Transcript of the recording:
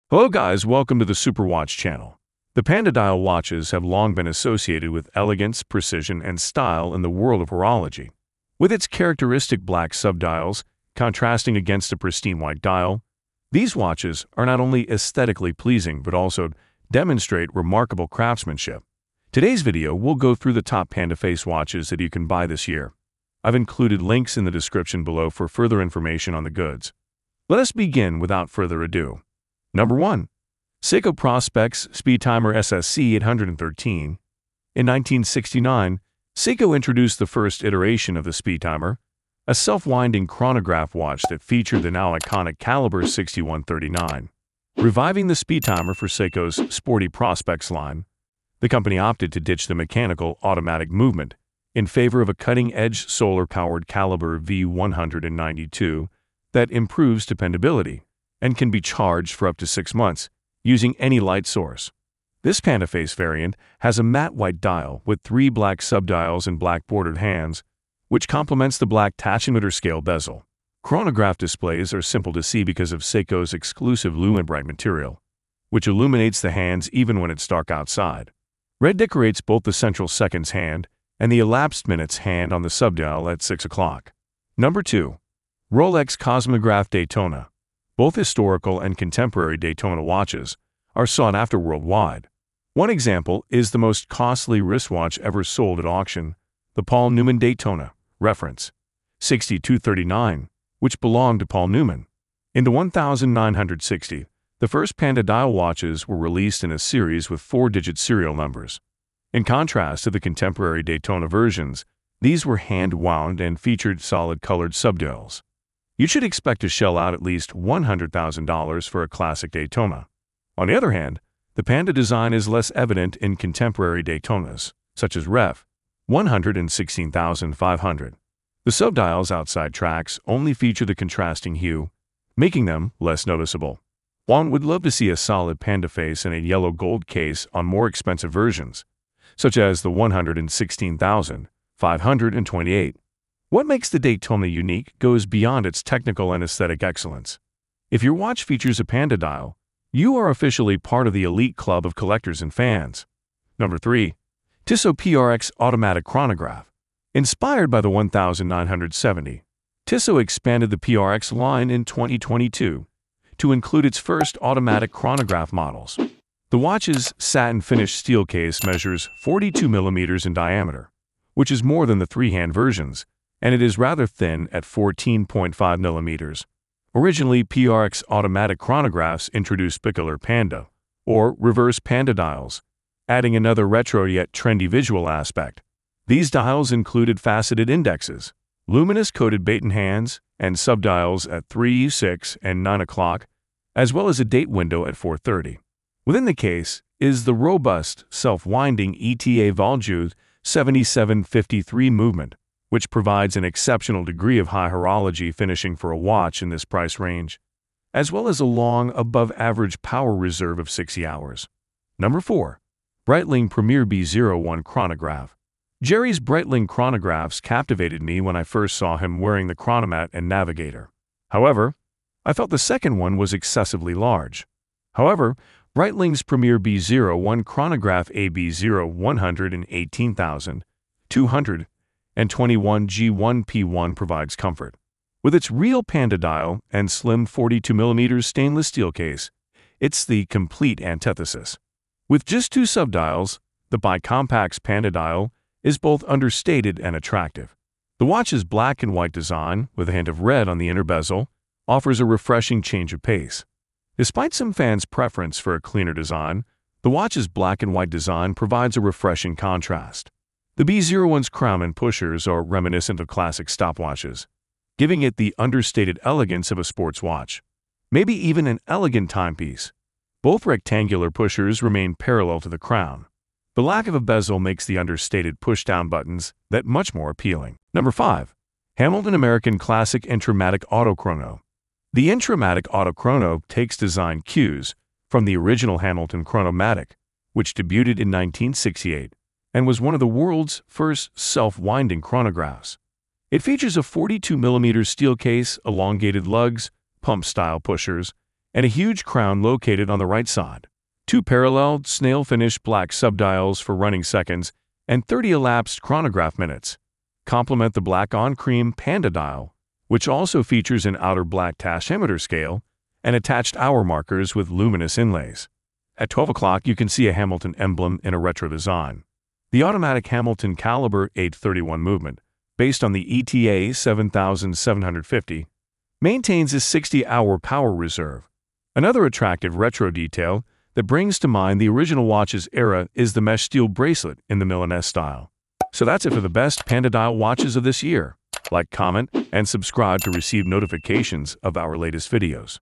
Hello guys, welcome to the Superwatch channel. The Panda dial watches have long been associated with elegance, precision, and style in the world of horology. With its characteristic black subdials contrasting against a pristine white dial, these watches are not only aesthetically pleasing but also demonstrate remarkable craftsmanship. Today's video will go through the top Panda face watches that you can buy this year. I've included links in the description below for further information on the goods. Let us begin without further ado. Number 1. Seiko Prospex Speedtimer SSC 813. In 1969, Seiko introduced the first iteration of the Speedtimer, a self-winding chronograph watch that featured the now iconic caliber 6139. Reviving the Speedtimer for Seiko's sporty Prospex line, the company opted to ditch the mechanical automatic movement in favor of a cutting-edge solar-powered caliber V192 that improves dependability and can be charged for up to 6 months using any light source. This Panda face variant has a matte white dial with 3 black subdials and black bordered hands, which complements the black tachymeter scale bezel. Chronograph displays are simple to see because of Seiko's exclusive LumiBright material, which illuminates the hands even when it's dark outside. Red decorates both the central seconds hand and the elapsed minutes hand on the subdial at 6 o'clock. Number 2. Rolex Cosmograph Daytona. Both historical and contemporary Daytona watches are sought after worldwide. One example is the most costly wristwatch ever sold at auction, the Paul Newman Daytona, reference 6239, which belonged to Paul Newman. In the 1960, the first Panda dial watches were released in a series with 4-digit serial numbers. In contrast to the contemporary Daytona versions, these were hand-wound and featured solid colored subdials. You should expect to shell out at least $100,000 for a classic Daytona. On the other hand, the Panda design is less evident in contemporary Daytonas, such as Ref. 116,500. The subdials outside tracks only feature the contrasting hue, making them less noticeable. One would love to see a solid Panda face in a yellow gold case on more expensive versions, such as the 116,528. What makes the Daytona unique goes beyond its technical and aesthetic excellence. If your watch features a Panda dial, you are officially part of the elite club of collectors and fans. Number 3. Tiso PRX Automatic Chronograph. Inspired by the 1970, Tissot expanded the PRX line in 2022 to include its first automatic chronograph models. The watch's satin-finished steel case measures 42 millimeters in diameter, which is more than the 3-hand versions, and it is rather thin at 14.5 millimeters. Originally, PRX automatic chronographs introduced bicolor Panda, or reverse Panda dials, adding another retro yet trendy visual aspect. These dials included faceted indexes, luminous-coated baton hands, and subdials at 3, 6, and 9 o'clock, as well as a date window at 4:30. Within the case is the robust, self-winding ETA Valjoux 7753 movement, which provides an exceptional degree of high horology finishing for a watch in this price range, as well as a long, above-average power reserve of 60 hours. Number 4. Breitling Premier B01 Chronograph. Jerry's Breitling chronographs captivated me when I first saw him wearing the chronomat and navigator. However, I felt the second one was excessively large. However, Breitling's Premier B01 Chronograph AB0118,200 and 21 G1P1 provides comfort. With its real Panda dial and slim 42mm stainless steel case, it's the complete antithesis. With just 2 subdials, the bicompax Panda dial is both understated and attractive. The watch's black and white design, with a hint of red on the inner bezel, offers a refreshing change of pace. Despite some fans' preference for a cleaner design, the watch's black and white design provides a refreshing contrast. The B01's crown and pushers are reminiscent of classic stopwatches, giving it the understated elegance of a sports watch, maybe even an elegant timepiece. Both rectangular pushers remain parallel to the crown. The lack of a bezel makes the understated push-down buttons that much more appealing. Number 5. Hamilton American Classic Intra-Matic Auto Chrono. The Intra-Matic Auto Chrono takes design cues from the original Hamilton Chronomatic, which debuted in 1968. And was one of the world's first self-winding chronographs. It features a 42mm steel case, elongated lugs, pump-style pushers, and a huge crown located on the right side. 2 parallel, snail-finished black subdials for running seconds and 30 elapsed chronograph minutes complement the black on-cream Panda dial, which also features an outer black tachymeter scale and attached hour markers with luminous inlays. At 12 o'clock, you can see a Hamilton emblem in a retro design. The automatic Hamilton caliber 831 movement, based on the ETA 7750, maintains a 60-hour power reserve. Another attractive retro detail that brings to mind the original watch's era is the mesh steel bracelet in the Milanese style. So that's it for the best Panda dial watches of this year. Like, comment, and subscribe to receive notifications of our latest videos.